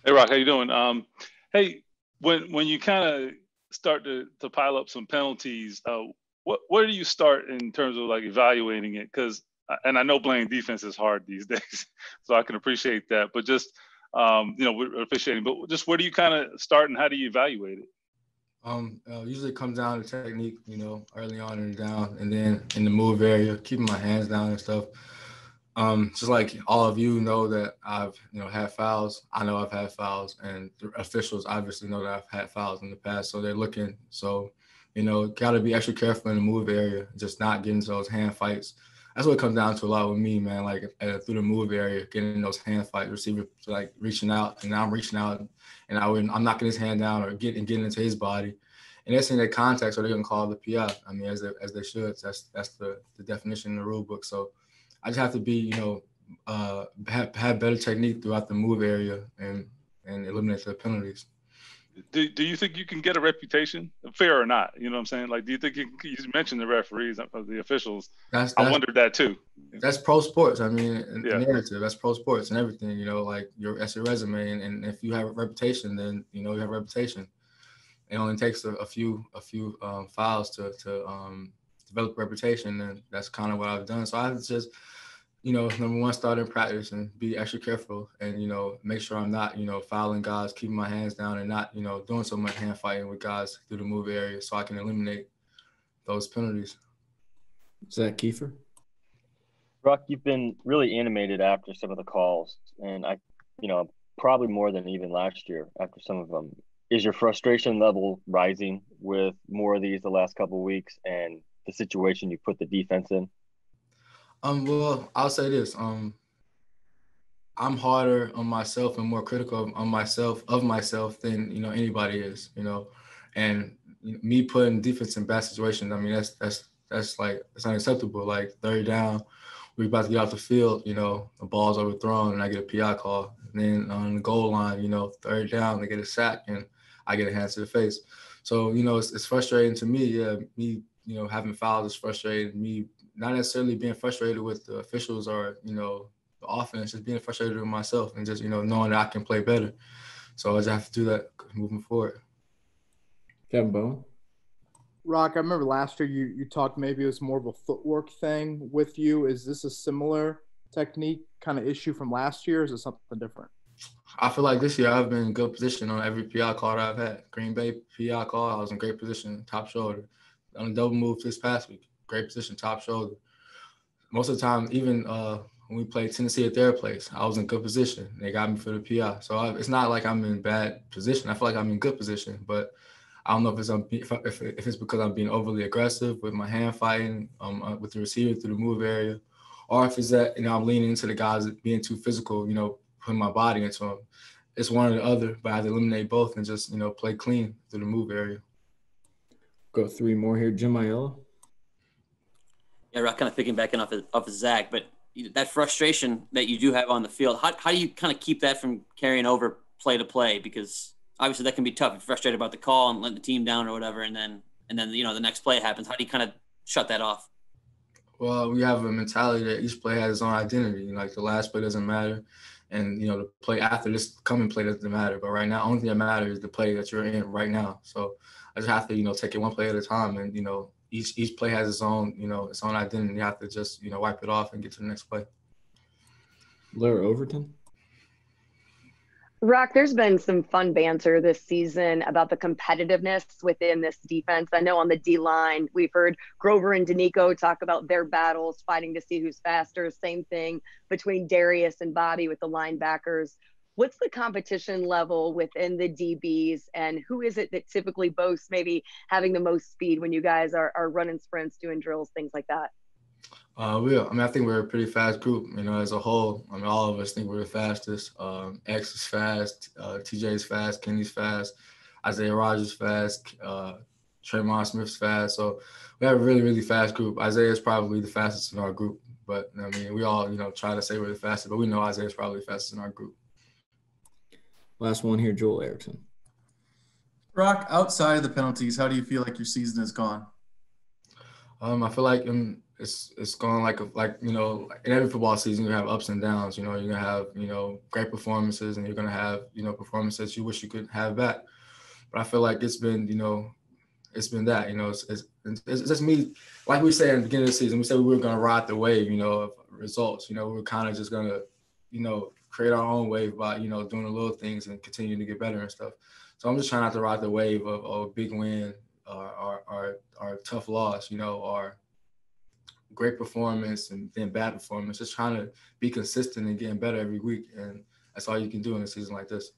Hey, Rock, how you doing? Hey, when you kind of start to pile up some penalties, what where do you start in terms of like evaluating it? Because and I know playing defense is hard these days, so I can appreciate that. But just we're officiating. But just where do you kind of start and how do you evaluate it? Usually it comes down to technique, early on and down, and then in the move area, keeping my hands down and stuff. Just like all of you know that I've, had fouls. I know I've had fouls, and the officials obviously know that I've had fouls in the past. So they're looking. So, got to be extra careful in the move area, just not getting into those hand fights. That's what it comes down to a lot with me, man. Like through the move area, getting in those hand fights, receiver like reaching out, and I'm reaching out, and I'm knocking his hand down or getting into his body. And that's in their contact, so they're gonna call the PI. I mean, as they should. That's the definition in the rule book. So I just have to be, have better technique throughout the move area and eliminate the penalties. Do you think you can get a reputation, fair or not? You know what I'm saying? Like, do you think you mentioned the referees, the officials? That's I that's wondered that too. that's pro sports. I mean, Yeah. narrative. That's pro sports and everything. Like that's your resume, and if you have a reputation, then you have a reputation. It only takes a few fouls to develop a reputation, and that's kind of what I've done. So I have to just number one, start in practice and be extra careful and, make sure I'm not, fouling guys, keeping my hands down and not, doing so much hand fighting with guys through the move area so I can eliminate those penalties. Zach Kiefer? Rock, you've been really animated after some of the calls, and probably more than even last year after some of them. Is your frustration level rising with more of these the last couple of weeks and the situation you put the defense in? Well, I'll say this. I'm harder on myself and more critical of myself than anybody is. And me putting defense in bad situations. I mean, that's like it's unacceptable. Like third down, we're about to get off the field. The ball's overthrown and I get a PI call. And then on the goal line, third down, they get a sack and I get a hand to the face. So it's frustrating to me. Yeah, me having fouls is frustrating. Me not necessarily being frustrated with the officials or, the offense, just being frustrated with myself and just, knowing that I can play better. So I just have to do that moving forward. Kevin Bowen? Rock, I remember last year you talked maybe it was more of a footwork thing with you. Is this a similar technique kind of issue from last year, or is it something different? I feel like this year I've been in good position on every PI call that I've had. Green Bay PI call, I was in great position, top shoulder. On a double move this past week, great position, top shoulder. Most of the time, even when we played Tennessee at their place, I was in good position. They got me for the PI. So it's not like I'm in bad position. I feel like I'm in good position, but I don't know if it's because I'm being overly aggressive with my hand fighting with the receiver through the move area, or if it's that I'm leaning into the guys being too physical, putting my body into them. It's one or the other, but I have to eliminate both and just play clean through the move area. Go three more here. Jim Aiello? Yeah, Rock, kind of piggybacking off of Zach, but that frustration that you do have on the field, how do you kind of keep that from carrying over play to play? Because obviously that can be tough. You're frustrated about the call and letting the team down or whatever, and then the next play happens. How do you kind of shut that off? Well, we have a mentality that each play has its own identity. Like the last play doesn't matter, and the play after this coming play doesn't matter. But right now, only thing that matters is the play that you're in right now. So I just have to take it one play at a time, and each play has its own its own identity. You have to just wipe it off and get to the next play. Blair Overton? Rock, there's been some fun banter this season about the competitiveness within this defense. I know on the D-line, we've heard Grover and Danico talk about their battles, fighting to see who's faster. Same thing between Darius and Bobby with the linebackers. What's the competition level within the DBs, and who is it that typically boasts maybe having the most speed when you guys are running sprints, doing drills, things like that? I think we're a pretty fast group, as a whole. I mean, all of us think we're the fastest. X is fast, TJ is fast, Kenny's fast, Isaiah Rogers fast, Tremont Smith's fast. So we have a really, really fast group. Isaiah is probably the fastest in our group. But, I mean, we all, try to say we're the fastest, but we know Isaiah is probably the fastest in our group. Last one here, Joel Erickson. Rock, outside of the penalties, how do you feel like your season has gone? I feel like it's going like you know, in every football season you have ups and downs. You know, you're gonna have, you know, great performances, and you're gonna have, you know, performances you wish you could have back. But I feel like it's been, you know, it's been that, you know, it's just me. Like we said in the beginning of the season, we said we were gonna ride the wave, you know, of results. You know, we were kind of just gonna, you know, create our own wave by, you know, doing the little things and continuing to get better and stuff. So I'm just trying not to ride the wave of a big win or tough loss, you know, or great performance and then bad performance. Just trying to be consistent and getting better every week, and that's all you can do in a season like this.